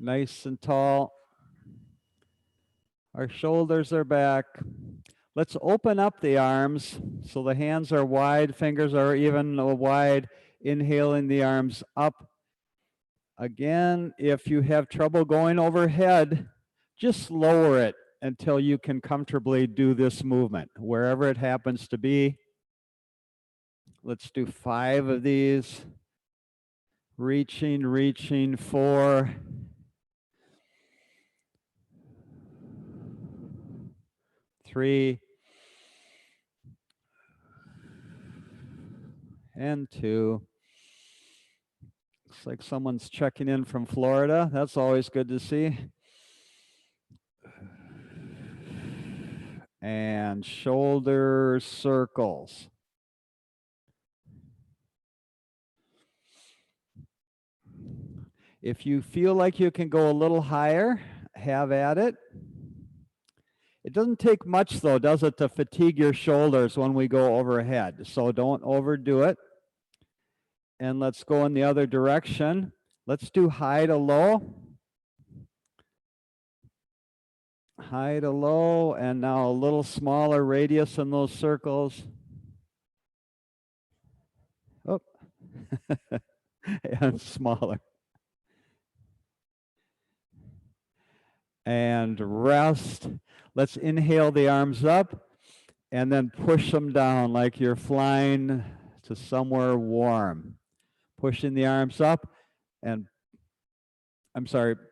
Nice and tall. Our shoulders are back. Let's open up the arms so the hands are wide, fingers are even wide, inhaling the arms up. Again, if you have trouble going overhead, just lower it until you can comfortably do this movement, wherever it happens to be. Let's do 5 of these. Reaching, reaching, 4. 3. And 2. Looks like someone's checking in from Florida. That's always good to see. And shoulder circles. If you feel like you can go a little higher, have at it. It doesn't take much though, does it, to fatigue your shoulders when we go overhead. So don't overdo it. And let's go in the other direction. Let's do high to low. High to low, and now a little smaller radius in those circles. Oh, and smaller. And rest. Let's inhale the arms up and then push them down like you're flying to somewhere warm. Pushing the arms up and,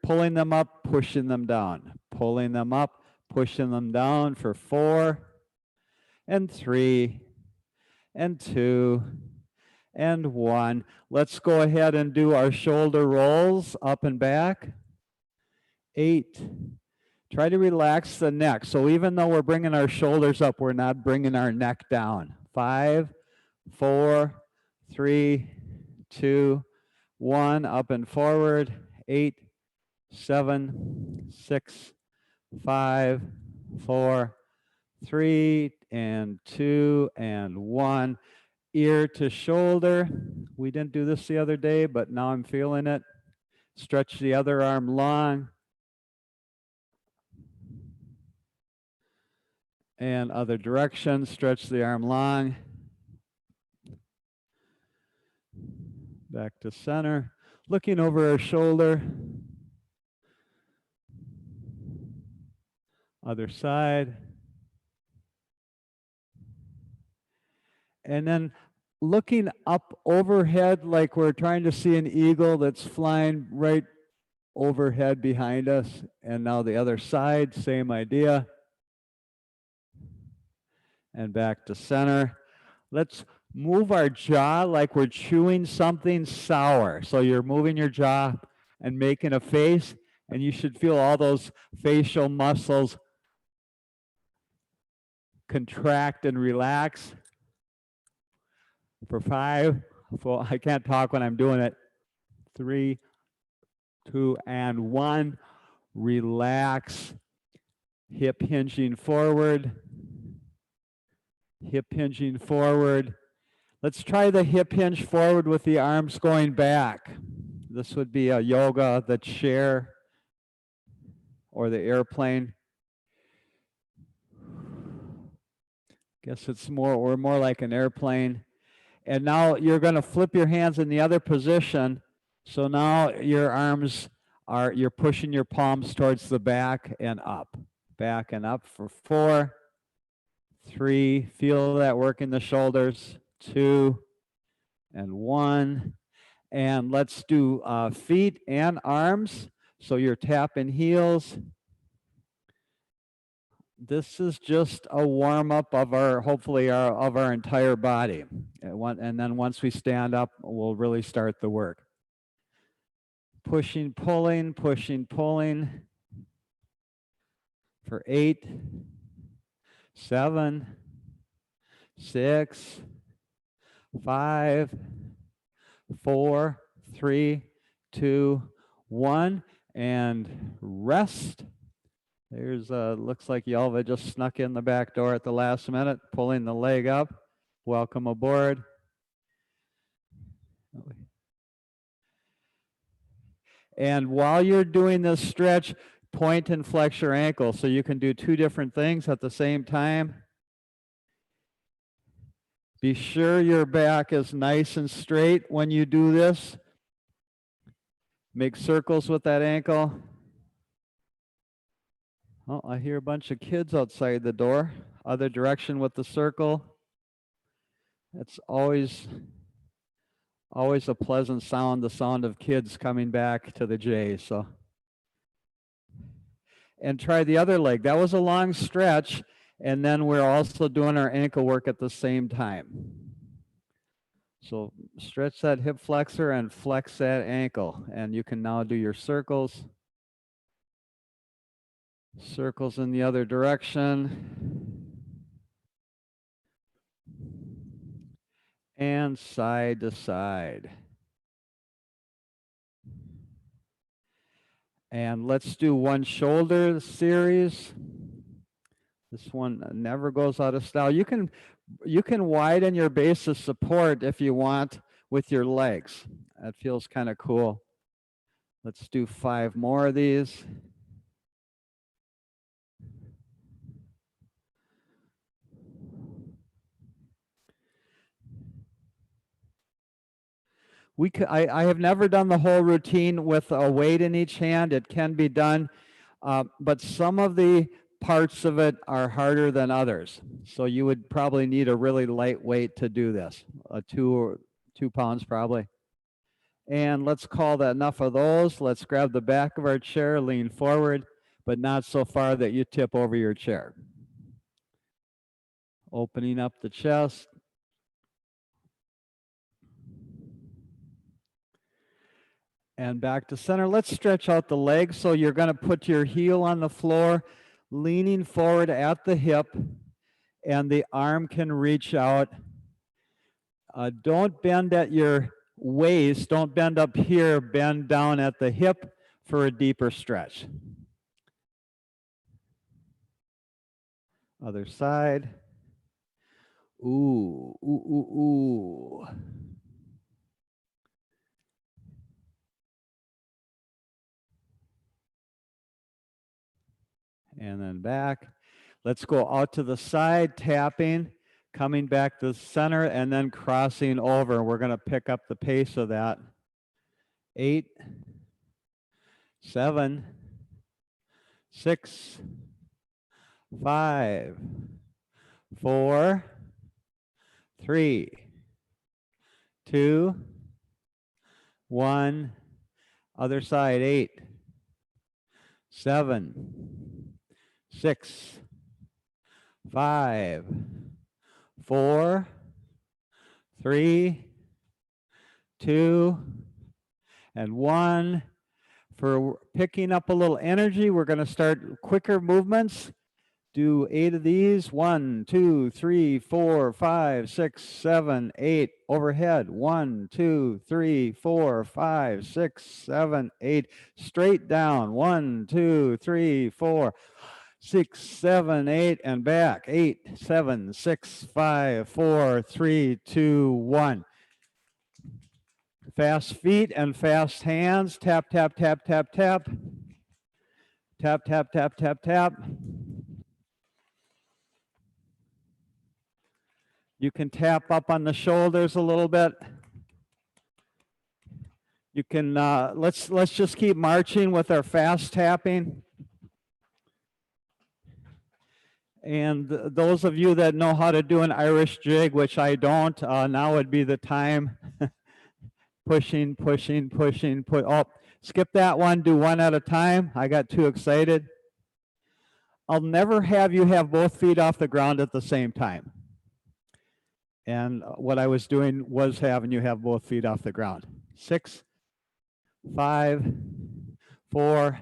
pulling them up, pushing them down. Pulling them up, pushing them down for 4 and 3 and 2 and 1. Let's go ahead and do our shoulder rolls up and back. 8. Try to relax the neck. So even though we're bringing our shoulders up, we're not bringing our neck down. 5, 4, 3, 2, 1. Up and forward. 8, 7, 6, 5, 4, 3, and 2, and 1. Ear to shoulder. We didn't do this the other day, but now I'm feeling it. Stretch the other arm long. And other direction, stretch the arm long. Back to center. Looking over our shoulder. Other side. And then looking up overhead like we're trying to see an eagle that's flying right overhead behind us. And now the other side, same idea. And back to center. Let's move our jaw like we're chewing something sour. So you're moving your jaw and making a face, and you should feel all those facial muscles contract and relax. For 5, 4, I can't talk when I'm doing it. 3, 2, and 1. Relax. Hip hinging forward. Hip hinging forward. Let's try the hip hinge forward with the arms going back. This would be a yoga, the chair, or the airplane. Guess it's we're more like an airplane. And now you're going to flip your hands in the other position. So now your arms you're pushing your palms towards the back and up. Back and up for 4, 3, feel that work in the shoulders. 2, and 1. And let's do feet and arms. So you're tapping heels. This is just a warm-up of hopefully of our entire body. And then once we stand up, we'll really start the work. Pushing, pulling, pushing, pulling. For 8, 7, 6, 5, 4, 3, 2, 1, and rest. There's looks like Yalva just snuck in the back door at the last minute, pulling the leg up. Welcome aboard. And while you're doing this stretch, point and flex your ankle. So you can do two different things at the same time. Be sure your back is nice and straight when you do this. Make circles with that ankle. Oh, I hear a bunch of kids outside the door. Other direction with the circle. It's always a pleasant sound, the sound of kids coming back to the J. So, and try the other leg. That was a long stretch, and then we're also doing our ankle work at the same time. So stretch that hip flexor and flex that ankle, and you can now do your circles. Circles in the other direction. And side to side. And let's do one shoulder series. This one never goes out of style. You can widen your base of support if you want with your legs. That feels kind of cool. Let's do 5 more of these. I have never done the whole routine with a weight in each hand. It can be done, but some of the parts of it are harder than others. So you would probably need a really light weight to do this, 2 pounds probably. And let's call that enough of those. Let's grab the back of our chair, lean forward, but not so far that you tip over your chair. Opening up the chest. And back to center. Let's stretch out the legs. So you're going to put your heel on the floor, leaning forward at the hip, and the arm can reach out. Don't bend at your waist. Don't bend up here. Bend down at the hip for a deeper stretch. Other side. Ooh, ooh, ooh, ooh. And then back. Let's go out to the side, tapping, coming back to the center, and then crossing over. We're going to pick up the pace of that. 8, 7, 6, 5, 4, 3, 2, 1. Other side. 8, 7, 6, 5, 4, 3, 2, and 1. For picking up a little energy, we're going to start quicker movements. Do 8 of these. 1, 2, 3, 4, 5, 6, 7, 8. Overhead. 1, 2, 3, 4, 5, 6, 7, 8. Straight down. 1, 2, 3, 4, 6, 7, 8, and back. 8, 7, 6, 5, 4, 3, 2, 1. Fast feet and fast hands. Tap, tap, tap, tap, tap. Tap, tap, tap, tap, tap. You can tap up on the shoulders a little bit. You can, let's just keep marching with our fast tapping. And those of you that know how to do an Irish jig, which I don't, now would be the time. Pushing, pushing, pushing, oh, skip that one, do one at a time. I got too excited. I'll never have you have both feet off the ground at the same time. And what I was doing was having you have both feet off the ground. 6, 5, 4,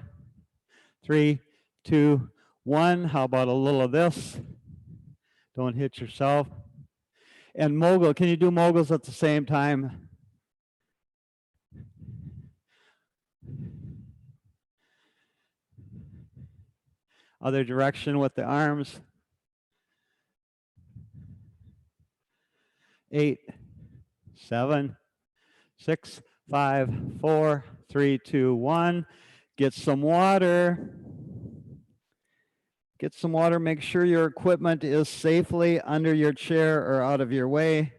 3, 2, 1. How about a little of this? Don't hit yourself. And mogul, can you do moguls at the same time? Other direction with the arms. 8, 7, 6, 5, 4, 3, 2, 1. Get some water. Get some water. Make sure your equipment is safely under your chair or out of your way.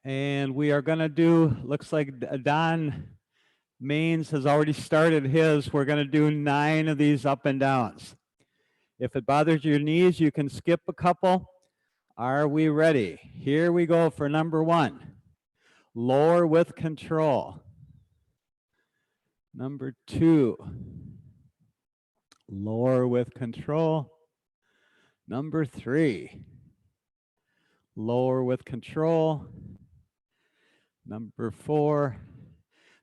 And we are going to do, looks like Don Maines has already started his. We're going to do 9 of these up and downs. If it bothers your knees, you can skip a couple. Are we ready? Here we go for number 1. Lower with control. Number 2. Lower with control. Number 3. Lower with control. Number 4.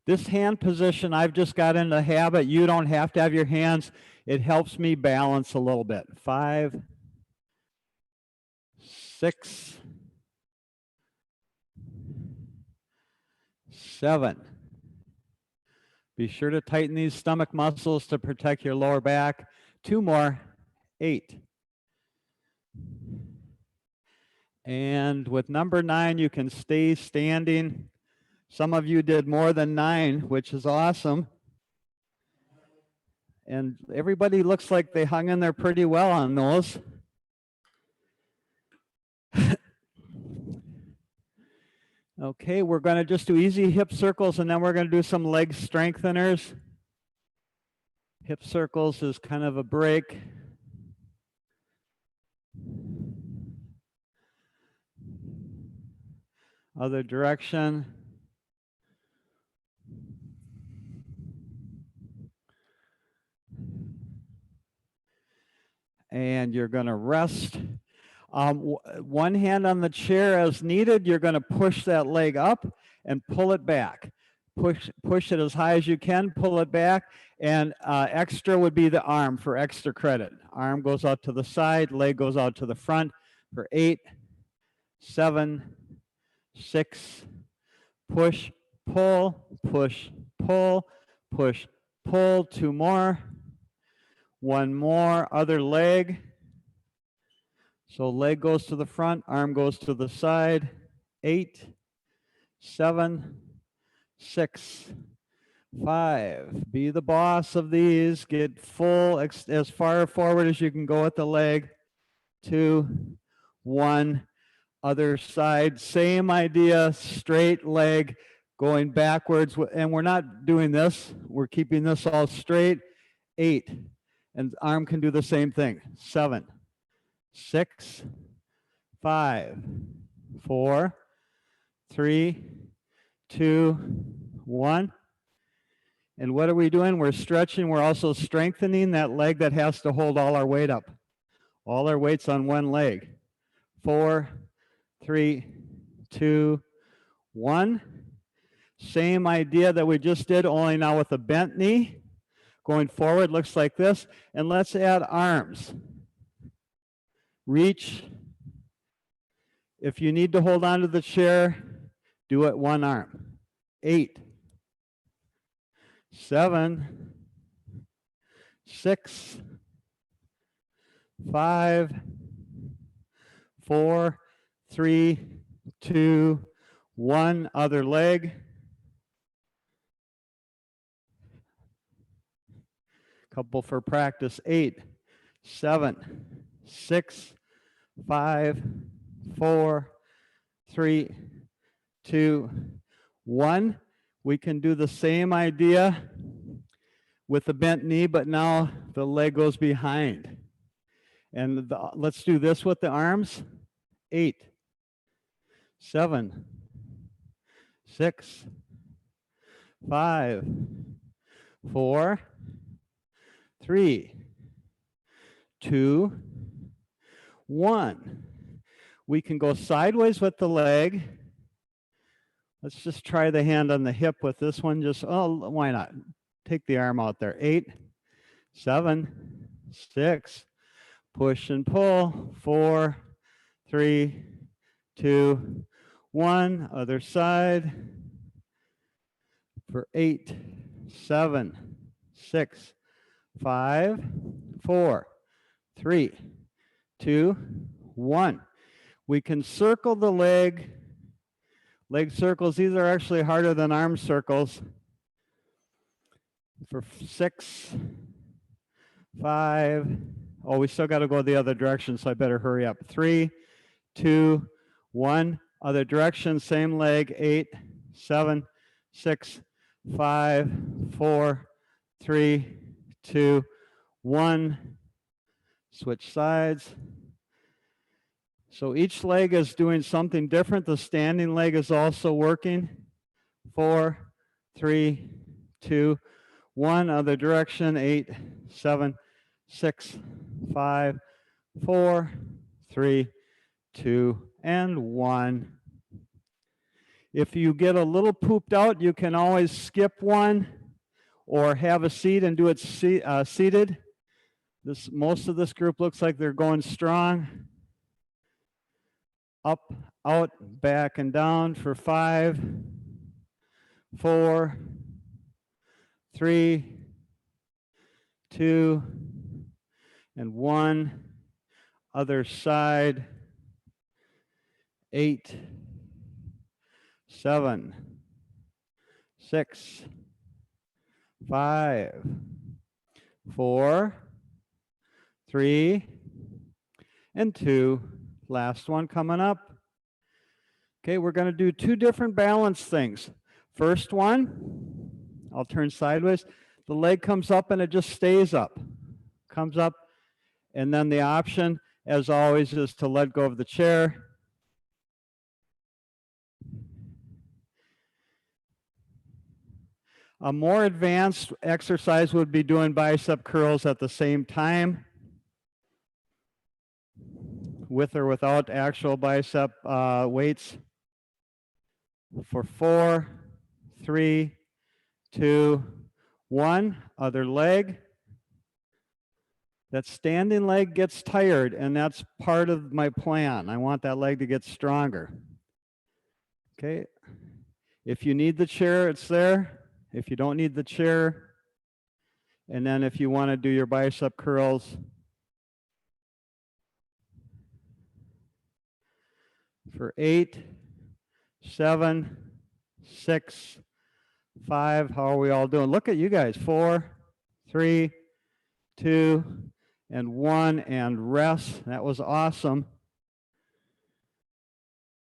This hand position, I've just got in the habit. You don't have to have your hands. It helps me balance a little bit. 5, 6, 7. Be sure to tighten these stomach muscles to protect your lower back. 2 more. 8. And with number 9, you can stay standing. Some of you did more than 9, which is awesome. And everybody looks like they hung in there pretty well on those. Okay, we're going to just do easy hip circles, and then we're going to do some leg strengtheners. Hip circles is kind of a break. Other direction. And you're going to rest. One hand on the chair as needed. You're going to push that leg up and pull it back. Push it as high as you can, pull it back, and extra would be the arm for extra credit. Arm goes out to the side, leg goes out to the front for 8, 7, 6, push, pull, push, pull, push, pull. 2 more. 1 more, other leg. So leg goes to the front, arm goes to the side. 8, 7, 6, 5. Be the boss of these. Get full as far forward as you can go with the leg. 2, 1. Other side, same idea, straight leg going backwards. And we're not doing this. We're keeping this all straight. 8. And arm can do the same thing. 7, 6, 5, 4, 3, 2, 1. And what are we doing? We're stretching. We're also strengthening that leg that has to hold all our weight up. All our weight's on one leg. 4, 3, 2, 1. Same idea that we just did, only now with a bent knee. Going forward looks like this. And let's add arms. Reach. If you need to hold on to the chair, do it one arm. 8, 7, 6, 5, 4, 3, 2, 1. Other leg. Couple for practice. 8, 7, 6, 5, 4, 3, 2, 1. We can do the same idea with the bent knee, but now the leg goes behind. And let's do this with the arms. 8, 7, 6, 5, 4, 3, 2, 1. We can go sideways with the leg. Let's just try the hand on the hip with this one. Just, oh, why not? take the arm out there. 8, 7, 6, push and pull. 4, 3, 2, 1. Other side. For 8, 7, 6, 5, 4, 3, 2, 1. We can circle the leg circles. These are actually harder than arm circles. For 6, 5, oh, we still got to go the other direction, so I better hurry up. 3, 2, 1. Other direction, same leg. 8, 7, 6, 5, 4, 3, 2, 1. Switch sides. So each leg is doing something different. The standing leg is also working. 4, 3, 2, 1. Other direction. 8, 7, 6, 5, 4, 3, 2, and 1. If you get a little pooped out, you can always skip one or have a seat and do it seated. Most of this group looks like they're going strong. Up, out, back, and down for 5, 4, 3, 2, and 1. Other side. 8, 7, 6, 5, 4, 3, and 2. Last one coming up. Okay, we're going to do 2 different balance things. First one, I'll turn sideways. The leg comes up and it just stays up. Comes up, and then the option, as always, is to let go of the chair. A more advanced exercise would be doing bicep curls at the same time, with or without actual bicep weights. For 4, 3, 2, 1. Other leg. That standing leg gets tired, and that's part of my plan. I want that leg to get stronger. Okay. If you need the chair, it's there. If you don't need the chair, and then if you want to do your bicep curls, for 8, 7, 6, 5. How are we all doing? Look at you guys. 4, 3, 2, and 1, and rest. That was awesome.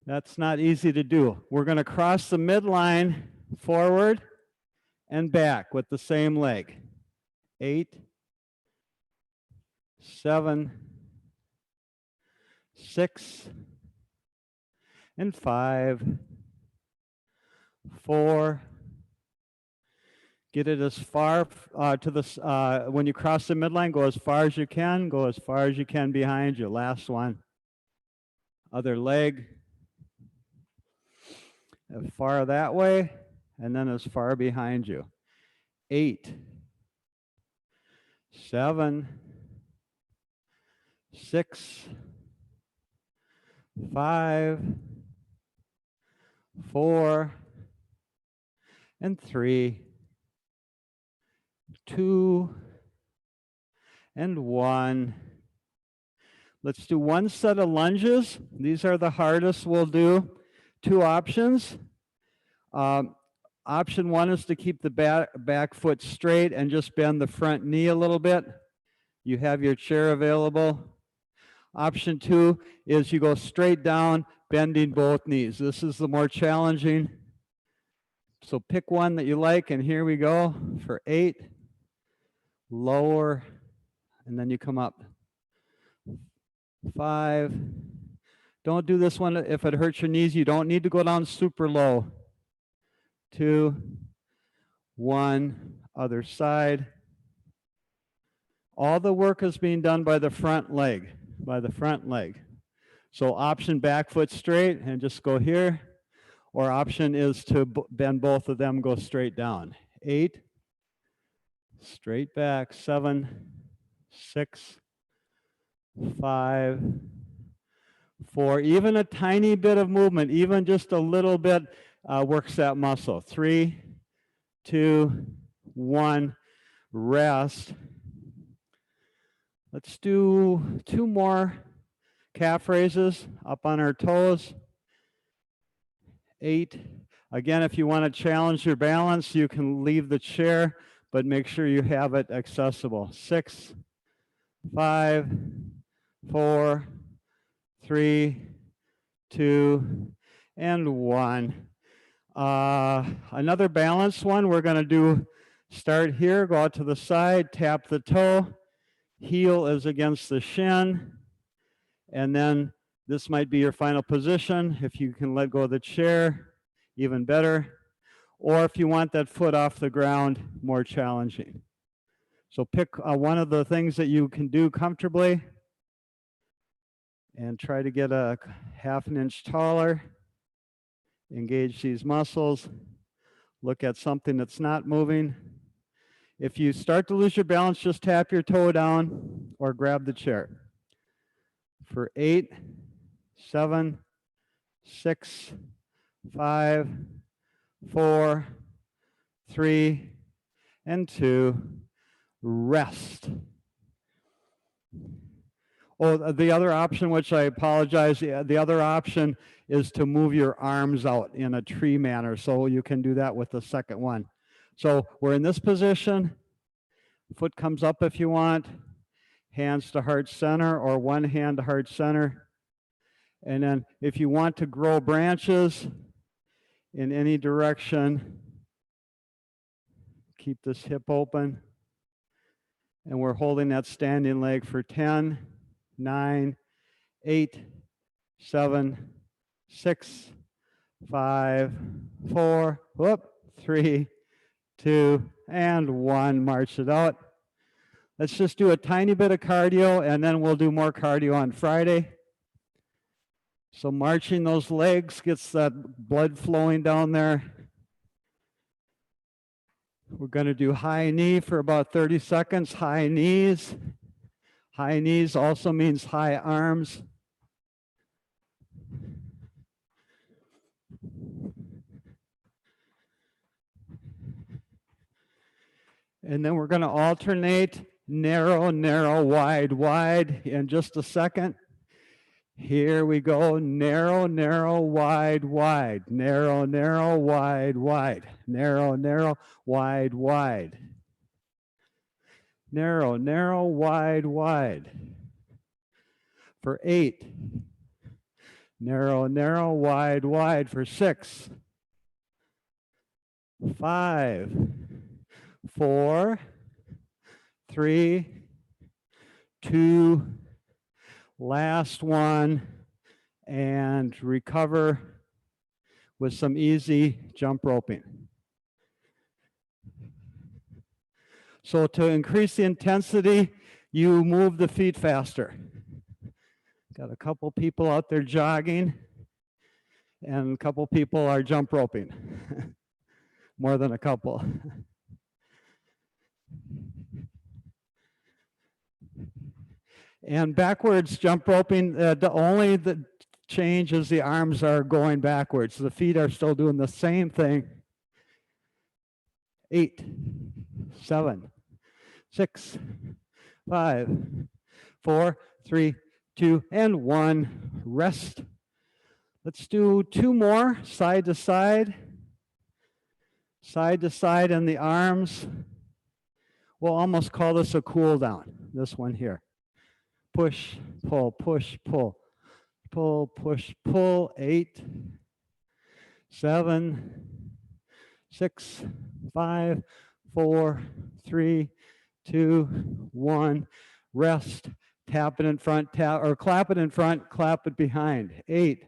That's not easy to do. We're going to cross the midline forward and back with the same leg. 8, 7, 6, and 5, 4. Get it as far to the, when you cross the midline, go as far as you can. Go as far as you can behind you. Last one. Other leg. As far that way, and then as far behind you. 8, 7, 6, 5, 4, and 3, 2, and 1. Let's do one set of lunges. These are the hardest we'll do. 2 options. Option 1 is to keep the back foot straight and just bend the front knee a little bit. You have your chair available. Option 2 is you go straight down, bending both knees. This is the more challenging. So pick one that you like, and here we go for 8. Lower, and then you come up. 5. Don't do this one if it hurts your knees. You don't need to go down super low. 2, 1, other side. All the work is being done by the front leg, So option back foot straight and just go here, or option is to bend both of them, go straight down. 8, Straight back. 7, 6, 5, 4. Even a tiny bit of movement, even just a little bit, works that muscle. 3, 2, 1. Rest. Let's do 2 more calf raises up on our toes. 8. Again, if you want to challenge your balance, you can leave the chair, but make sure you have it accessible. 6, 5, 4, 3, 2, and 1. Another balanced one, we're going to do, start here, go out to the side, tap the toe, heel is against the shin, and then this might be your final position. If you can let go of the chair, even better. Or if you want that foot off the ground, more challenging. So pick one of the things that you can do comfortably and try to get a ½ inch taller. Engage these muscles. Look at something that's not moving. If you start to lose your balance, just tap your toe down or grab the chair. For 8, 7, 6, 5, 4, 3, and 2. Rest. Oh, the other option, which I apologize, the other option is to move your arms out in a tree manner. So you can do that with the second one. So we're in this position. Foot comes up if you want. Hands to heart center or one hand to heart center. And then if you want to grow branches in any direction, keep this hip open. And we're holding that standing leg for 10, 9, 8, 7, 6, 5, 4, 3, 2, and 1. March it out. Let's just do a tiny bit of cardio, and then we'll do more cardio on Friday. So marching those legs gets that blood flowing down there. We're going to do high knee for about 30 seconds. High knees. High knees also means high arms. And then we're going to alternate narrow, narrow, wide, wide in just a second. Here we go. Narrow, narrow, wide, wide. Narrow, narrow, wide, wide. Narrow, narrow, wide, wide. Narrow, narrow, wide, wide. For 8. Narrow, narrow, wide, wide. For 6. 5. 4. 3. 2. Last one, and recover with some easy jump roping. So to increase the intensity, you move the feet faster. Got a couple people out there jogging, and a couple people are jump roping. More than a couple. And backwards jump roping, only the change is the arms are going backwards. The feet are still doing the same thing. 8, 7, 6, 5, 4, 3, 2, and 1. Rest. Let's do 2 more, side to side. Side to side in the arms. We'll almost call this a cool down, this one here. Push, pull, push, pull. Pull, push, pull. 8, 7, 6, 5, 4, 3, 2, 1. Rest. Tap it in front, tap, or clap it in front, clap it behind. 8,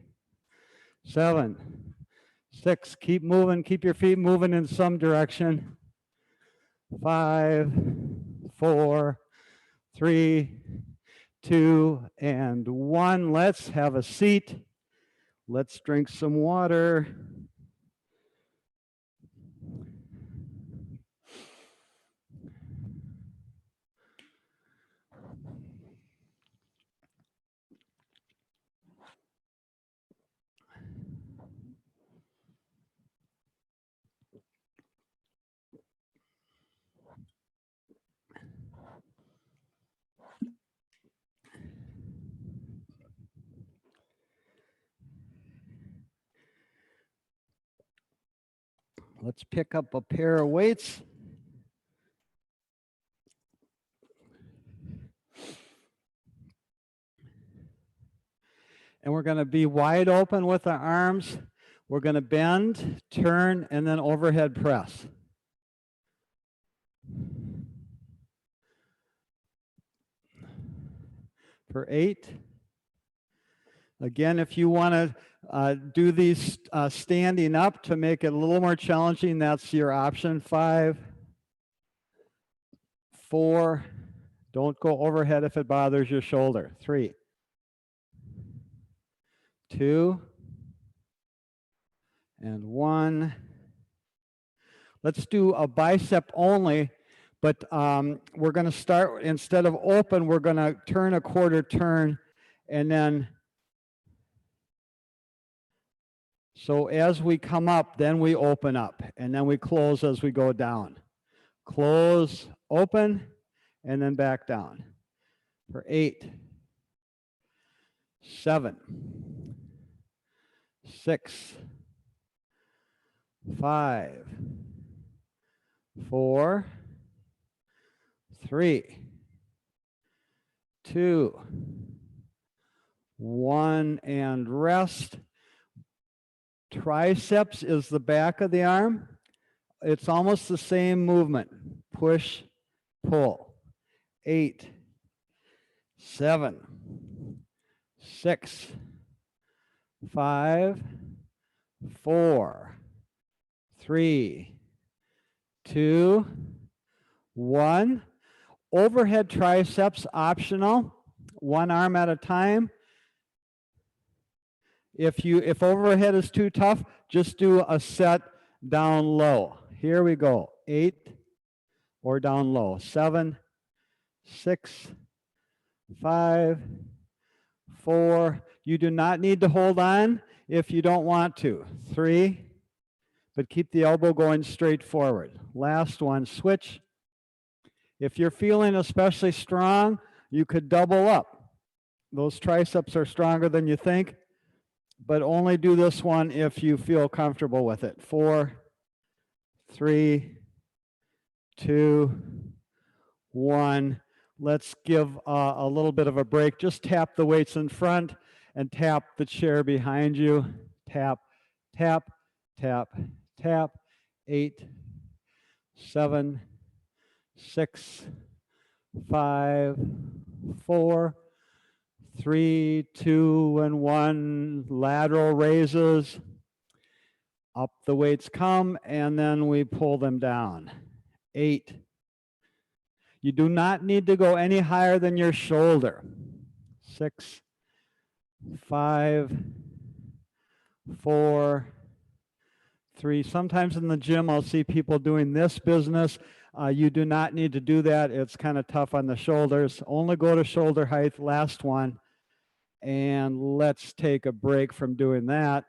7, 6. Keep moving, keep your feet moving in some direction. 5, 4, 3, 2, and 1. Let's have a seat. Let's drink some water. Let's pick up a pair of weights. And we're going to be wide open with our arms. We're going to bend, turn, and then overhead press. For 8. Again, if you want to do these standing up to make it a little more challenging, that's your option. 5, 4. Don't go overhead if it bothers your shoulder. 3, 2, and 1. Let's do a bicep only, but we're going to start, instead of open, we're going to turn a quarter turn, and then, so as we come up, then we open up, and then we close as we go down. Close, open, and then back down. For 8, 7, 6, 5, 4, 3, 2, 1, and rest. Triceps is the back of the arm. It's almost the same movement. Push, pull. 8, 7, 6, 5, 4, 3, 2, 1. Overhead triceps optional, one arm at a time. If overhead is too tough, just do a set down low. Here we go. 8, or down low. 7, 6, 5, 4. You do not need to hold on if you don't want to. 3, but keep the elbow going straight forward. Last one, switch. If you're feeling especially strong, you could double up. Those triceps are stronger than you think, but only do this one if you feel comfortable with it. 4, 3, 2, 1. Let's give a little bit of a break. Just tap the weights in front and tap the chair behind you. Tap, tap, tap, tap. 8, 7, 6, 5, 4, 3, 2, and 1. Lateral raises. Up the weights come, and then we pull them down. 8. You do not need to go any higher than your shoulder. 6, 5, 4, 3. Sometimes in the gym, I'll see people doing this business. You do not need to do that. It's kind of tough on the shoulders. Only go to shoulder height. Last one. And let's take a break from doing that.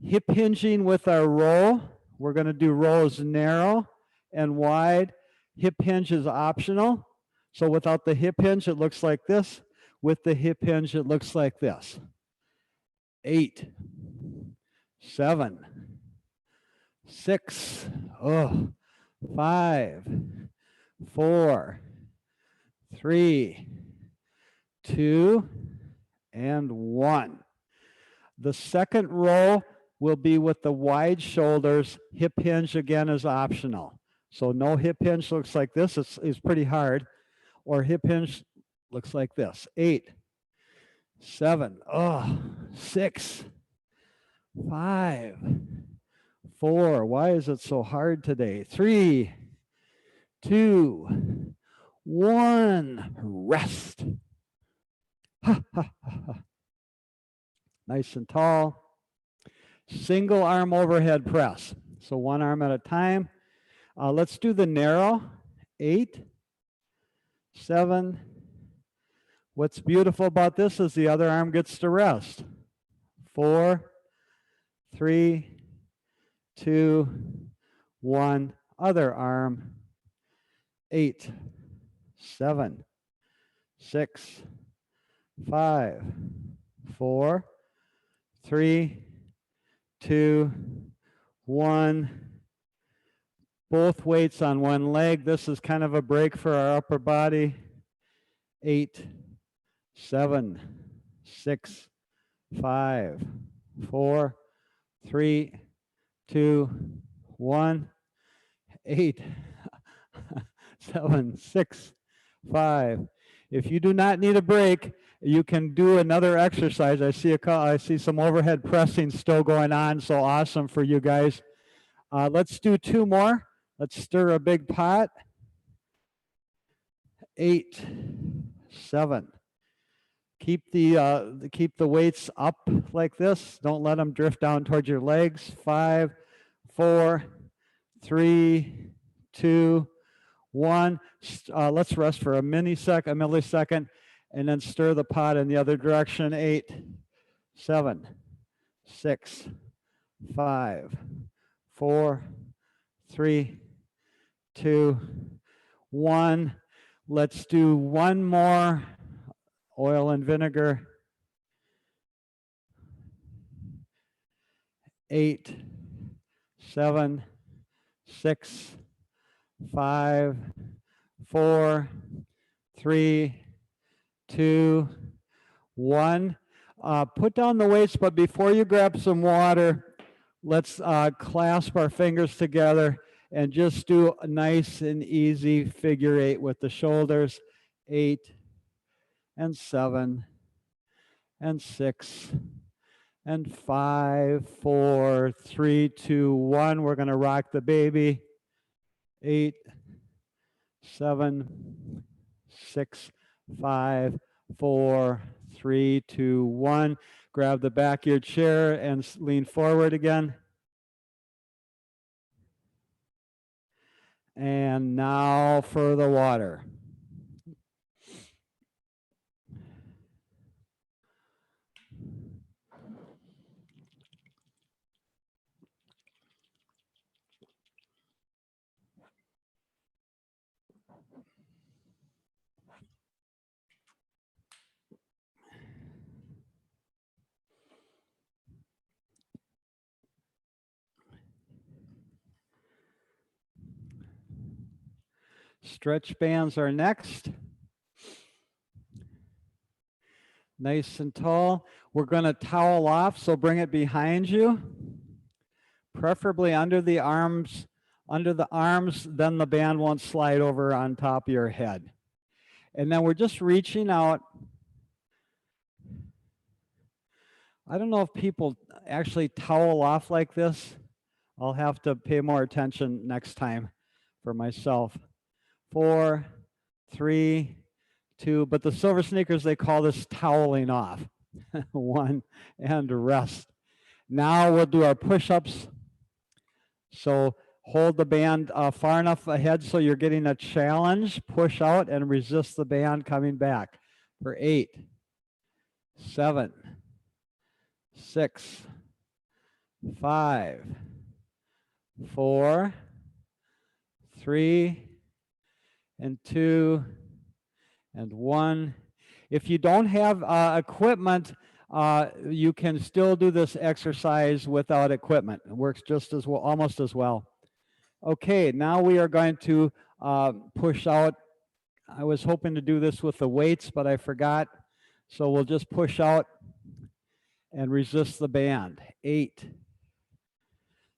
Hip hinging with our row. We're going to do rows narrow and wide. Hip hinge is optional. So without the hip hinge, it looks like this. With the hip hinge, it looks like this. 8, 7, 6, 5, 4, 3, 2, and 1. The second row will be with the wide shoulders. Hip hinge again is optional. So no hip hinge looks like this. It's pretty hard. Or hip hinge looks like this. 8, 7, 6, 5, 4. Why is it so hard today? 3, 2, 1. Rest. Nice and tall. Single arm overhead press. So one arm at a time. Let's do the narrow. 8, 7. What's beautiful about this is the other arm gets to rest. 4, 3, 2, 1. Other arm. 8, 7, 6, 5, 4, 3, 2, 1. both weights on one leg. This is kind of a break for our upper body. 8, 7, 6, 5, 4, 3, 2, 1, 8, 7, 6, 5. If you do not need a break, you can do another exercise. I see some overhead pressing still going on, so awesome for you guys. Let's do 2 more. Let's stir a big pot. 8, 7. Keep the weights up like this. Don't let them drift down towards your legs. 5, 4, 3, 2, 1. Let's rest for a millisecond, and then stir the pot in the other direction. 8, 7, 6, 5, 4, 3, 2, 1. Let's do 1 more. Oil and vinegar. 8, 7, 6, 5, 4, 3, 2, 1. Put down the weights, but before you grab some water, let's clasp our fingers together and just do a nice and easy figure 8 with the shoulders. 8 and 7 and 6 and 5, 4, 3, 2, 1. We're going to rock the baby. 8, 7, 6, 5, 4, 3, 2, 1. Grab the back of your chair and lean forward again. And now for the water. Stretch bands are next. Nice and tall. We're going to towel off, so bring it behind you, preferably under the arms, then the band won't slide over on top of your head. And then we're just reaching out. I don't know if people actually towel off like this. I'll have to pay more attention next time for myself. 4, 3, 2, but the Silver Sneakers, they call this toweling off. 1, and rest. Now we'll do our push-ups. So hold the band far enough ahead so you're getting a challenge. Push out and resist the band coming back for 8, 7, 6, 5, 4, 3, and 2, and 1. If you don't have equipment, you can still do this exercise without equipment. It works just as well, almost as well. Okay, now we are going to push out. I was hoping to do this with the weights, but I forgot. So we'll just push out and resist the band. 8,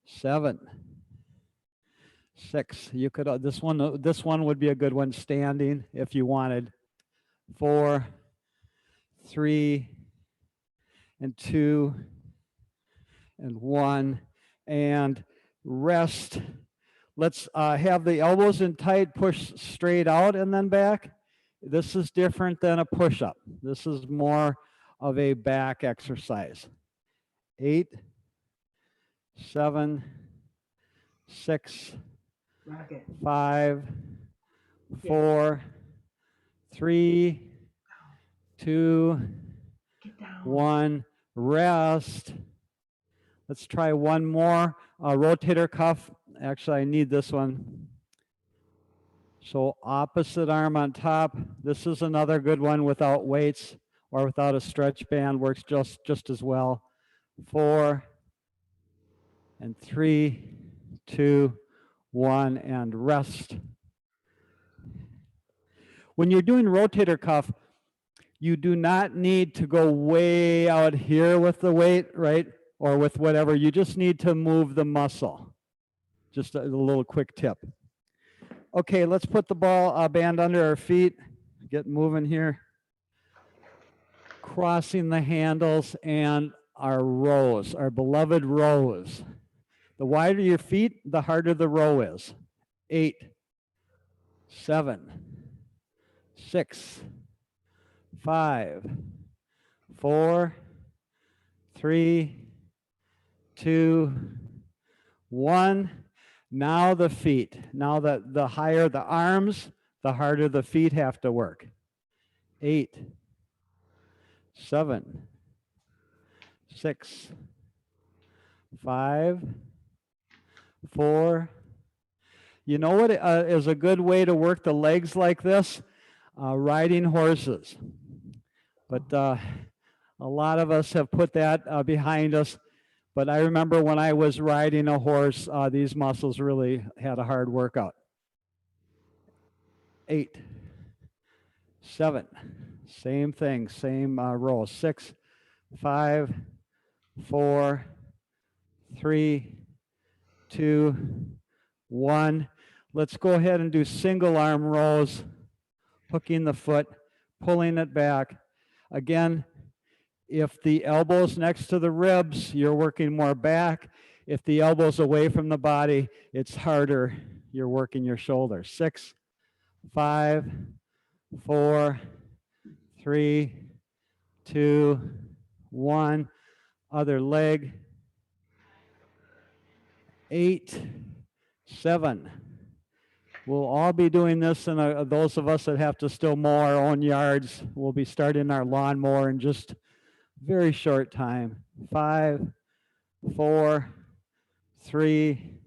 7, 6. You could this one would be a good one standing if you wanted. 4, 3, and 2, and 1, and rest. Let's have the elbows in tight, push straight out and then back. This is different than a push-up. This is more of a back exercise. 8, 7, 6, 5, 4, 3, 2, 1. Rest. Let's try one more. Rotator cuff. Actually, I need this one. So opposite arm on top. This is another good one without weights or without a stretch band. Works just as well. 4, and 3, 2, 1, and rest. When you're doing rotator cuff, you do not need to go way out here with the weight, right? Or with whatever. You just need to move the muscle. Just a little quick tip. Okay, let's put the band under our feet. Get moving here. Crossing the handles and our rows, our beloved rows. The wider your feet, the harder the row is. 8, 7, 6, 5, 4, 3, 2, 1. Now the feet. Now the higher the arms, the harder the feet have to work. 8, 7, 6, 5, 4. You know what is a good way to work the legs like this? Riding horses. But a lot of us have put that behind us. But I remember when I was riding a horse, these muscles really had a hard workout. 8, 7, same thing, same row. 6, 5, 4, 3, 2, 1. Let's go ahead and do single arm rows, hooking the foot, pulling it back. Again, if the elbow's next to the ribs, you're working more back. If the elbow's away from the body, it's harder. You're working your shoulders. 6, 5, 4, 3, 2, 1. Other leg. 8, 7. We'll all be doing this, and those of us that have to still mow our own yards, we'll be starting our lawnmower in just very short time. 5, 4, 3,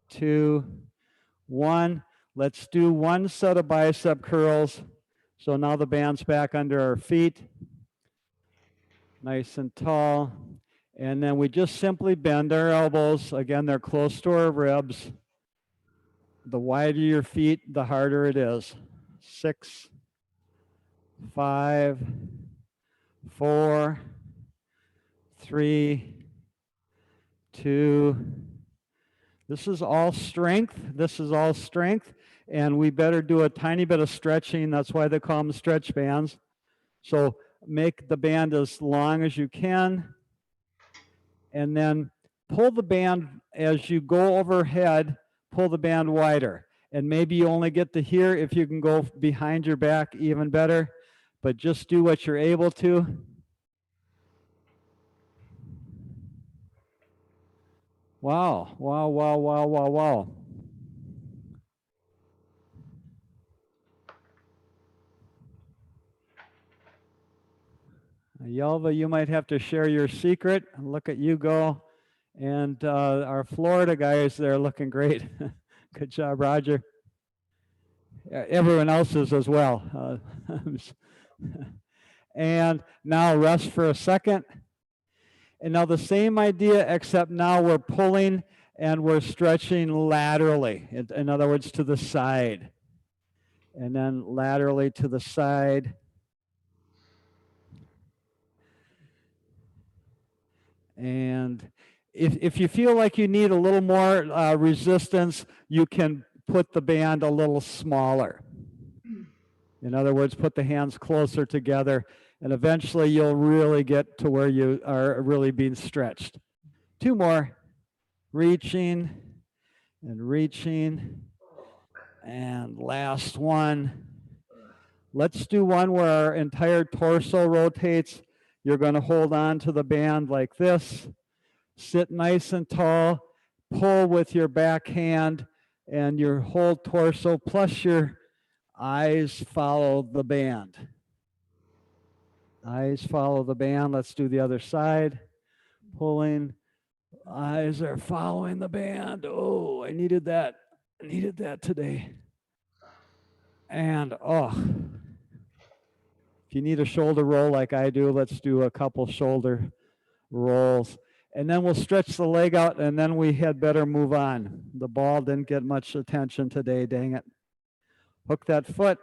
2, 1. Let's do one set of bicep curls. So now the band's back under our feet. Nice and tall. And then we just simply bend our elbows. Again, they're close to our ribs. The wider your feet, the harder it is. 6, 5, 4, 3, 2. This is all strength. This is all strength. And we better do a tiny bit of stretching. That's why they call them stretch bands. So make the band as long as you can. And then pull the band as you go overhead, pull the band wider. And maybe you only get to here. If you can go behind your back, even better. But just do what you're able to. Wow, wow, wow, wow, wow, wow. Yelva, you might have to share your secret. Look at you go. And our Florida guys, they're looking great. Good job, Roger. Everyone else is as well. And now rest for a second. And now the same idea, except now we're pulling and we're stretching laterally. In other words, to the side. And then laterally to the side. And if you feel like you need a little more resistance, you can put the band a little smaller. In other words, put the hands closer together, and eventually you'll really get to where you are really being stretched. 2 more. Reaching and reaching. And last one. Let's do one where our entire torso rotates. You're going to hold on to the band like this. Sit nice and tall. Pull with your back hand and your whole torso, plus your eyes follow the band. Eyes follow the band. Let's do the other side. Pulling. Eyes are following the band. Oh, I needed that. I needed that today. And if you need a shoulder roll like I do, let's do a couple shoulder rolls. And then we'll stretch the leg out, and then we had better move on. The ball didn't get much attention today, dang it. Hook that foot.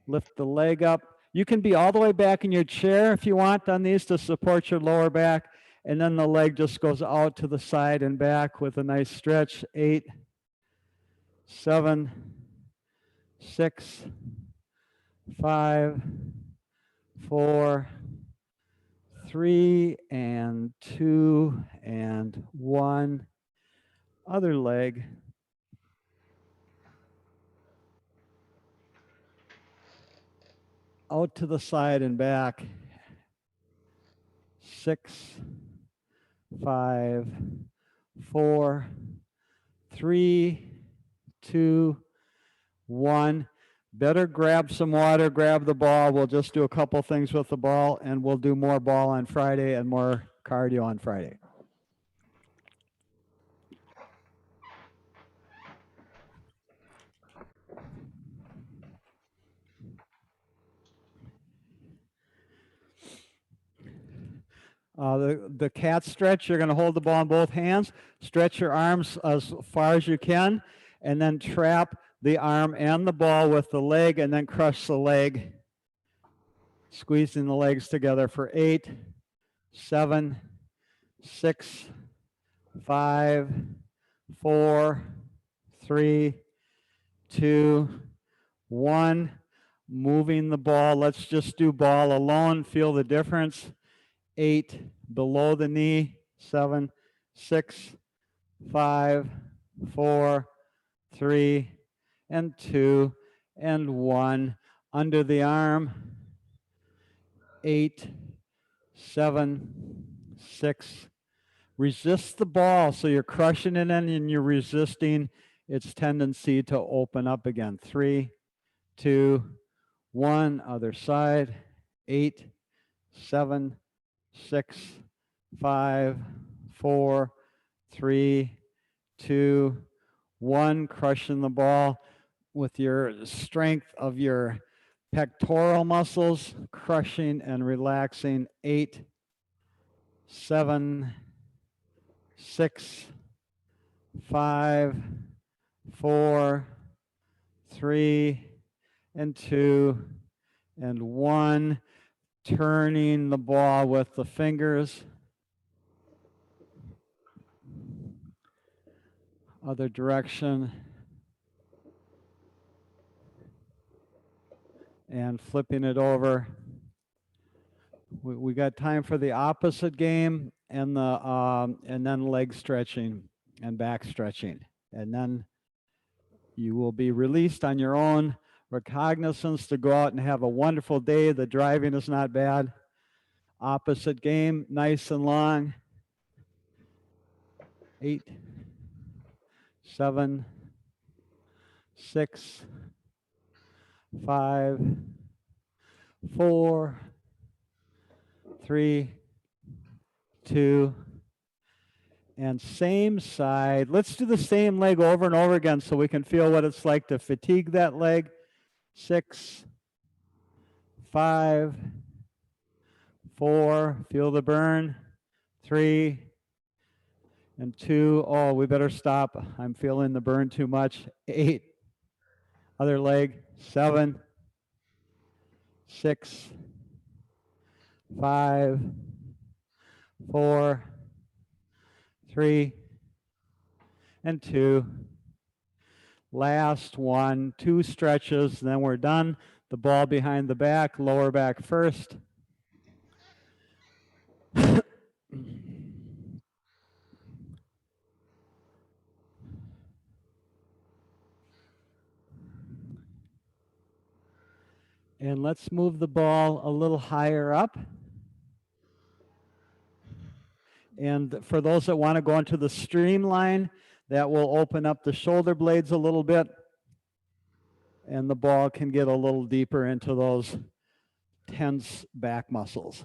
Lift the leg up. You can be all the way back in your chair if you want on these to support your lower back. And then the leg just goes out to the side and back with a nice stretch. 8, 7, 6, 5, 4, 3, and 2, and 1. Other leg. Out to the side and back. 6, 5, 4, 3, 2, 1. Better grab some water, grab the ball. We'll just do a couple things with the ball, and we'll do more ball on Friday and more cardio on Friday. The cat stretch, you're going to hold the ball in both hands, stretch your arms as far as you can, and then trap the arm and the ball with the leg, and then crush the leg, squeezing the legs together for 8, 7, 6, 5, 4, 3, 2, 1. Moving the ball. Let's just do ball alone. Feel the difference. 8 below the knee. 7, 6, 5, 4, 3, and 2, and 1. Under the arm. 8, 7, 6. Resist the ball, so you're crushing it in and you're resisting its tendency to open up again. 3, 2, 1. Other side. 8, 7, 6, 5, 4, 3, 2, 1. Crushing the ball with your strength of your pectoral muscles, crushing and relaxing. 8, 7, 6, 5, 4, 3, and 2, and 1. Turning the ball with the fingers. Other direction. And flipping it over. We got time for the opposite game and then leg stretching and back stretching. And then you will be released on your own recognizance to go out and have a wonderful day. The driving is not bad. Opposite game, nice and long. 8, 7, 6, 5, 4, 3, 2, and same side. Let's do the same leg over and over again so we can feel what it's like to fatigue that leg. 6, 5, 4, feel the burn. 3, and 2. Oh, we better stop. I'm feeling the burn too much. 8, other leg. 7, 6, 5, 4, 3, and 2. Last one, 2 stretches, then we're done. The ball behind the back, lower back first. And let's move the ball a little higher up. And for those that want to go into the streamline, that will open up the shoulder blades a little bit. And the ball can get a little deeper into those tense back muscles.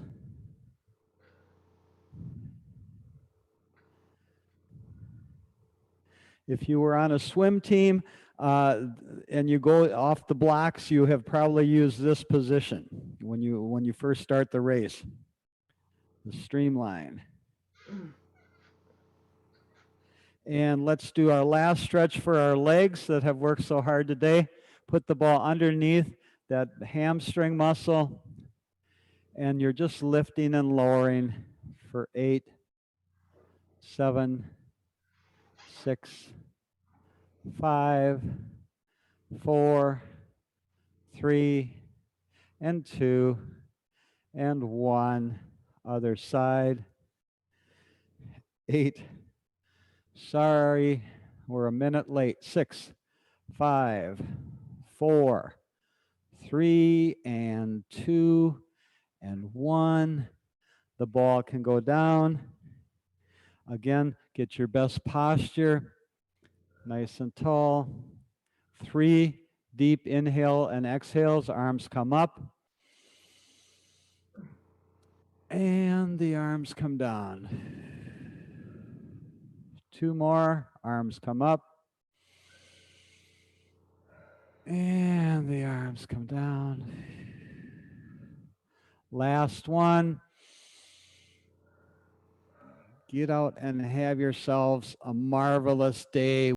If you were on a swim team and you go off the blocks, you have probably used this position when you first start the race. The streamline. And let's do our last stretch for our legs that have worked so hard today. Put the ball underneath that hamstring muscle, and you're just lifting and lowering for 8, 7, 6, 5, 4, 3, and 2, and 1. Other side. 8. Sorry, we're a minute late. 6, 5, 4, 3, and 2, and 1. The ball can go down. Again, get your best posture, nice and tall. 3 deep inhale and exhales, arms come up. And the arms come down. 2 more, arms come up. And the arms come down. Last one. Get out and have yourselves a marvelous day.